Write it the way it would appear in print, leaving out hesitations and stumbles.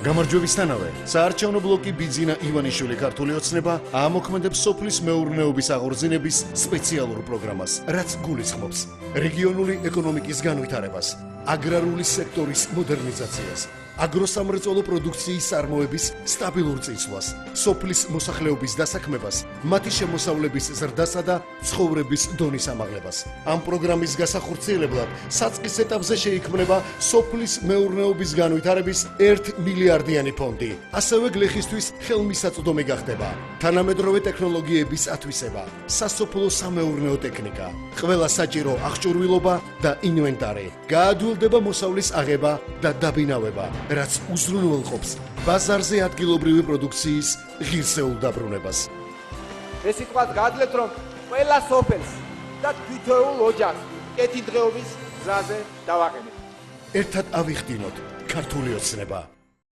გამარჯვებისთანავე, საარჩევნო ბლოკი ბიძინა ივანიშვილი ქართული ოცნება აამოქმედებს სოფლის მეურნეობის აღორძინების სპეციალურ პროგრამას, რაც გულისხმობს რეგიონული ეკონომიკის განვითარებას, აგრარული სექტორის მოდერნიზაციას, აგროსამრეწველო პროდუქციის წარმოების სტაბილურ წინსვლას, სოფლის მოსახლეობის დასაქმებას, მათი შემოსავლების ზრდასა და ცხოვრების დონის ამაღლებას. ამ პროგრამის გასახორციელებლად საწყის ეტაპზე შეიქმნება სოფლის მეურნეობის განვითარების 1 მილიარდიანი ფონდი. ასევე გლეხისთვის ხელმისაწვდომი გახდება თანამედროვე ტექნოლოგიების ათვისება, სასოფლო სამეურნეო ტექნიკა, ყველა საჭირო აღჭურვილობა და ინვენტარი. გაადვილდება მოსავლის აღება და დაბინავება, რაც უზრუნველყოფს ბაზარზე ადგილობრივი პროდუქციის ღირსეულ დაბრუნებას. ეს სიტყვაც გაადლებთ, რომ ყველა სოფელს და თითოეულ ოჯახს კეთილდღეობის გზაზე დავაყენებთ. ერთად ავიხდინოთ ქართული ოცნება.